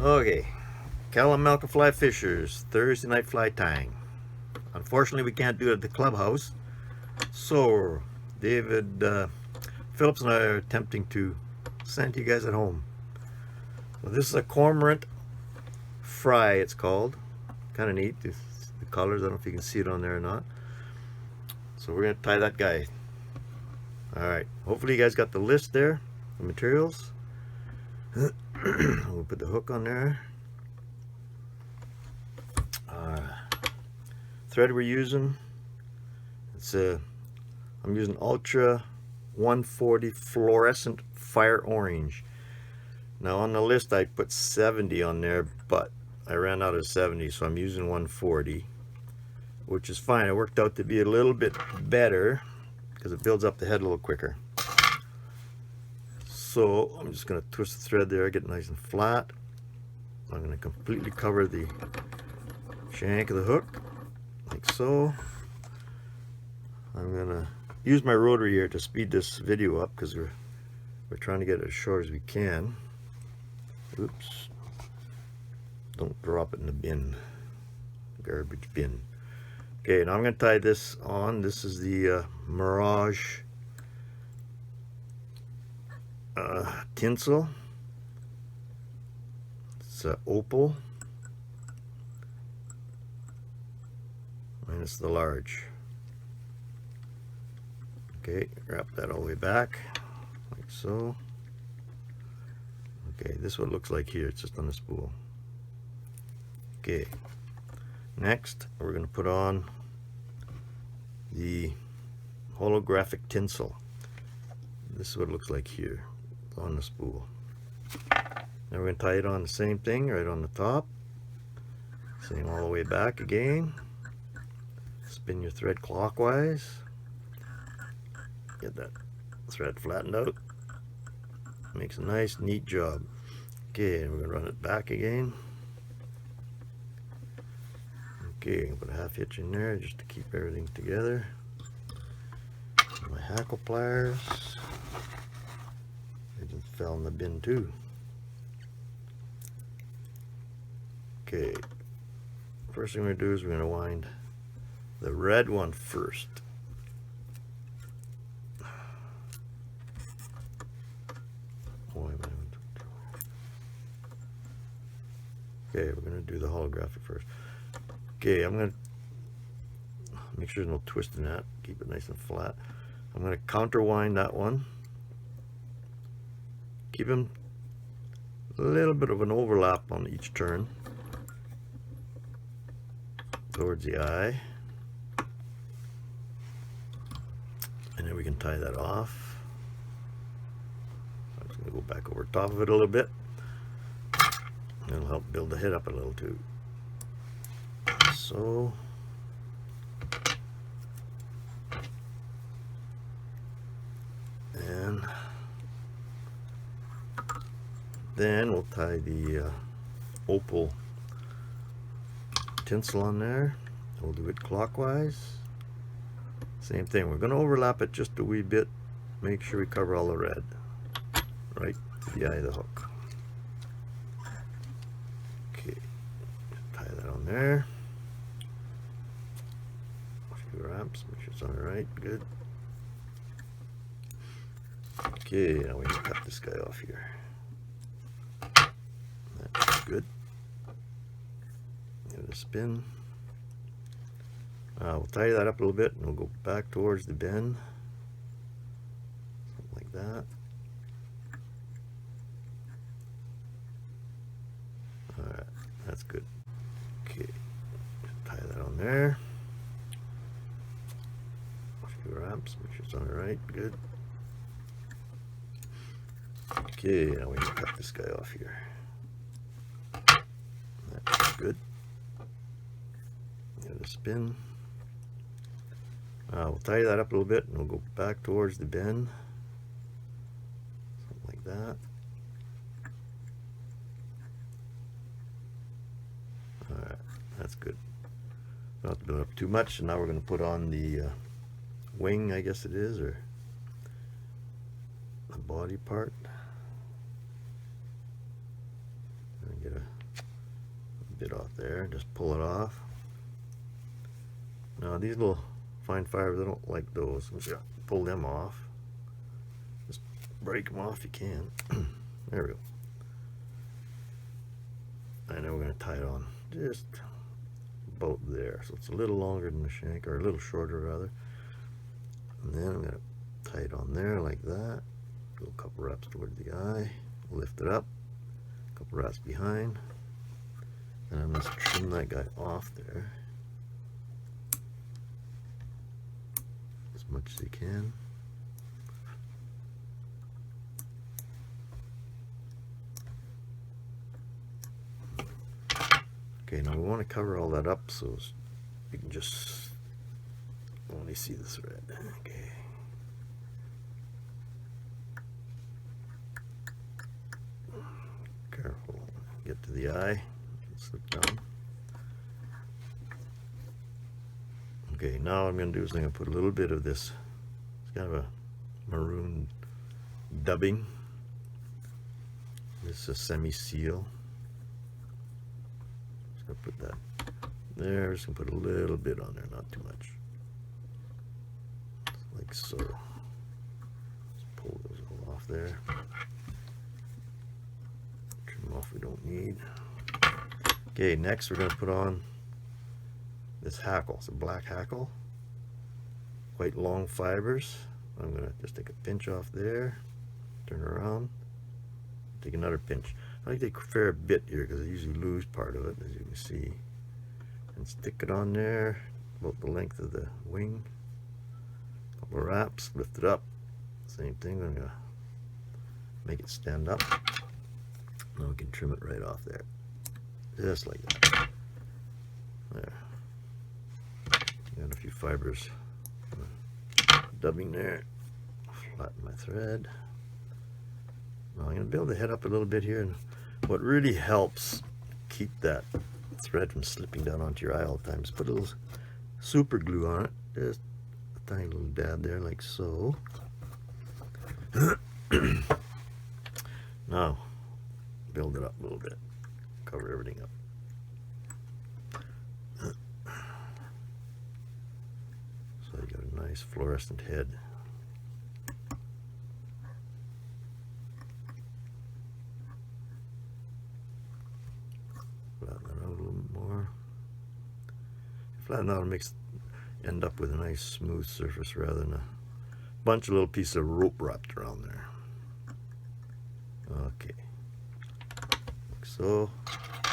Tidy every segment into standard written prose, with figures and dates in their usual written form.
Okay, Kalamalka Fly Fishers, Thursday night fly tying. Unfortunately, we can't do it at the clubhouse, so David Phillips and I are attempting to send you guys at home. So this is a Cormorant Fry, it's called. Kind of neat, the colors. I don't know if you can see it on there or not. So we're going to tie that guy. Alright, hopefully you guys got the list there, the materials. We'll put the hook on there. Thread we're using, it's I'm using Ultra 140 fluorescent fire orange. Now on the list I put 70 on there, but I ran out of 70, so I'm using 140, which is fine. It worked out to be a little bit better because it builds up the head a little quicker. So I'm just going to twist the thread there, get it nice and flat. I'm going to completely cover the shank of the hook, like so. I'm going to use my rotary here to speed this video up because we're trying to get it as short as we can. Oops. Don't drop it in the bin. Garbage bin. Okay, now I'm going to tie this on. This is the Mirage tinsel. It's opal. And it's the large. Okay, wrap that all the way back, like so. Okay, this is what it looks like here. It's just on the spool. Okay, next we're going to put on the holographic tinsel. This is what it looks like here on the spool. Now we're going to tie it on the same thing right on the top. Same all the way back again. Spin your thread clockwise. Get that thread flattened out. Makes a nice, neat job. Okay, and we're going to run it back again. Okay, put a half hitch in there just to keep everything together. My hackle pliers. They just fell in the bin too. Okay, first thing we're going to do is we're going to wind the red one first. Okay, we're going to do the holographic first. Okay, I'm going to make sure there's no twist in that. Keep it nice and flat. I'm going to counterwind that one. Keep them a little bit of an overlap on each turn towards the eye. And then we can tie that off. I'm just going to go back over top of it a little bit. It'll help build the head up a little too. So, and then we'll tie the opal tinsel on there. We'll do it clockwise. Same thing, we're going to overlap it just a wee bit. Make sure we cover all the red right to the eye of the hook. Tie that on there. A few wraps, make sure it's on the right. Good. Okay, now we can cut this guy off here. That's good. Give it a spin. We'll tie that up a little bit and we'll go back towards the bend. Something like that. Alright, that's good. Okay, tie that on there. A few wraps, make sure it's on the right. Good. Okay, now we can cut this guy off here. That's good. Give it a spin. We'll tie that up a little bit and we'll go back towards the bend. Something like that. Alright, that's good. Don't have to build up too much, and now we're going to put on the wing, I guess it is, or the body part. There Get a bit off there, just pull it off. Now these little fine fibers, I don't like those. I'm just gonna pull them off. Just break them off if you can. There we go. And then we're going to tie it on just about there. So it's a little longer than the shank, or a little shorter rather. And then I'm going to tie it on there like that. Go a couple wraps towards the eye. Lift it up. A couple wraps behind. And I'm going to trim that guy off there as much as you can. Okay, now we want to cover all that up so you can just only see the thread. Okay. Careful. Get to the eye. Slip down. Okay, now what I'm going to do is I'm going to put a little bit of this. It's kind of a maroon dubbing. This is a semi-seal. I'll put that there. Just gonna put a little bit on there, not too much, like so. Just pull those all off there. Trim off we don't need. Okay, next we're gonna put on this hackle. It's a black hackle, quite long fibers. I'm gonna just take a pinch off there, turn around, take another pinch. I like to take a fair bit here because I usually lose part of it, as you can see. And stick it on there, about the length of the wing. Couple of wraps, lift it up. Same thing, I'm going to make it stand up. Now we can trim it right off there. Just like that. There. Got a few fibers. Dubbing there. Flatten my thread. Now I'm going to build the head up a little bit here, and what really helps keep that thread from slipping down onto your eye all the time is put a little super glue on it. Just a tiny little dab there, like so. Now, build it up a little bit. Cover everything up. So you got a nice fluorescent head. Flatten out and end up with a nice smooth surface rather than a bunch of little pieces of rope wrapped around there. Okay, like so.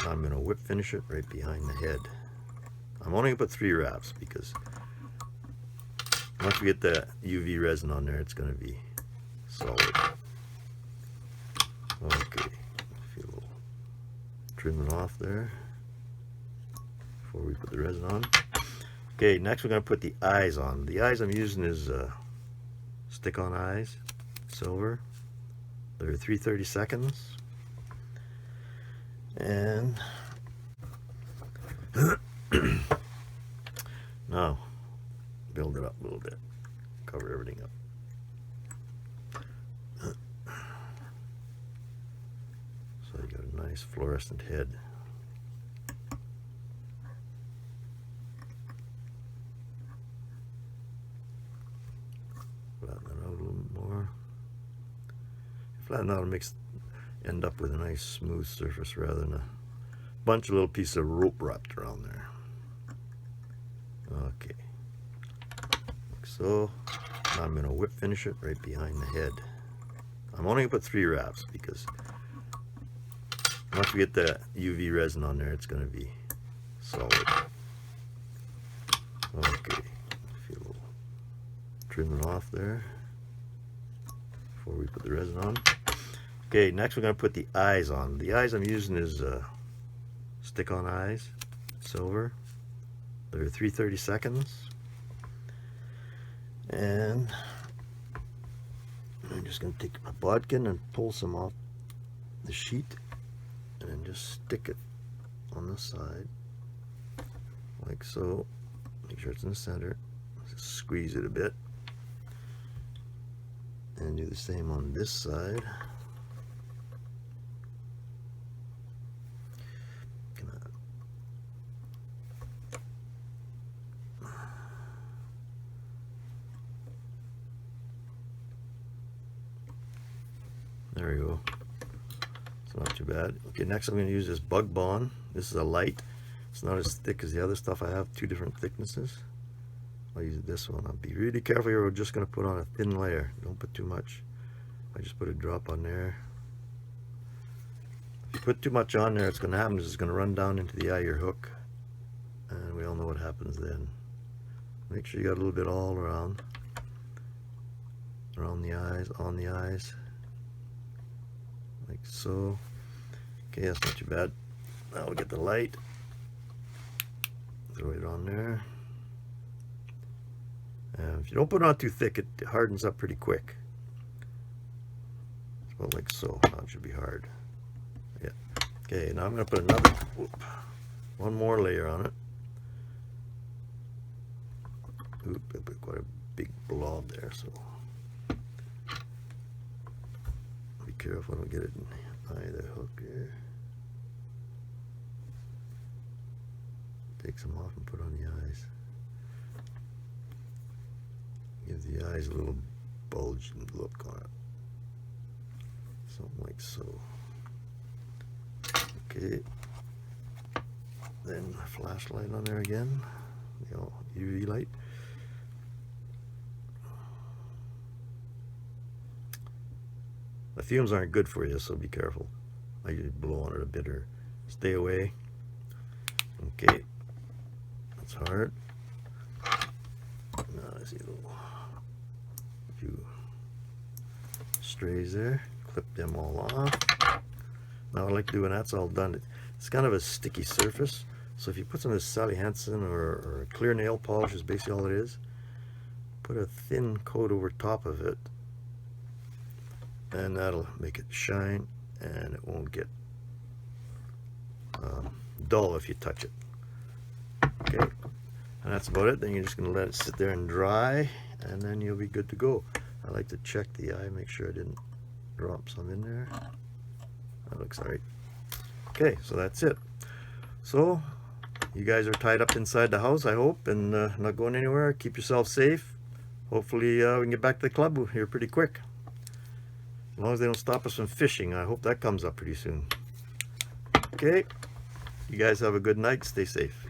Now I'm going to whip finish it right behind the head. I'm only going to put 3 wraps because once we get the UV resin on there, it's going to be solid. Okay, a little trimming off there before we put the resin on. Okay, next we're going to put the eyes on. The eyes I'm using is stick-on eyes, silver. They're 3/32. And now build it up a little bit. Cover everything up. So you got a nice fluorescent head. Flatten that out a little more. Flatten out and end up with a nice smooth surface rather than a bunch of little pieces of rope wrapped around there. Okay, like so. Now I'm going to whip finish it right behind the head. I'm only going to put 3 wraps because once we get the UV resin on there, it's going to be solid. Okay, a little trimming off there before we put the resin on. Okay, next we're going to put the eyes on. The eyes I'm using is stick-on eyes, silver. They're 3/32. And I'm just going to take my bodkin and pull some off the sheet and then just stick it on the side like so. Make sure it's in the center. Just squeeze it a bit. And do the same on this side. There we go. It's not too bad. Okay, next I'm going to use this bug bond. This is a light. It's not as thick as the other stuff. I have two different thicknesses. I'll use this one. I'll be really careful here. We're just going to put on a thin layer. Don't put too much. I just put a drop on there. If you put too much on there, what's going to happen is it's going to run down into the eye of your hook. And we all know what happens then. Make sure you got a little bit all around. Around the eyes, on the eyes. Like so. Okay, that's not too bad. Now we'll get the light. Throw it on there. If you don't put it on too thick, it hardens up pretty quick. About like so. Now it should be hard. Yeah. Okay, now I'm going to put another, one more layer on it. Oop, I put quite a big blob there, so be careful I don't get it in the eye of the hook here. Take some off and put on the eyes. Give the eyes a little bulged look on it. Something like so. Okay. Then a flashlight on there again. The old UV light. The fumes aren't good for you, so be careful. I usually blow on it a bit or stay away. Okay. That's hard. Now I see a few strays there. Clip them all off. Now I like to do when that's all done, it's kind of a sticky surface. So if you put some of this Sally Hansen or a clear nail polish is basically all it is. Put a thin coat over top of it. And that'll make it shine and it won't get dull if you touch it. Okay, and that's about it. Then you're just going to let it sit there and dry, and then you'll be good to go. I like to check the eye, make sure I didn't drop some in there. That looks alright. Okay, so that's it. So you guys are tied up inside the house, I hope, and not going anywhere. Keep yourself safe. Hopefully we can get back to the club here pretty quick. As long as they don't stop us from fishing. I hope that comes up pretty soon. Okay, you guys have a good night. Stay safe.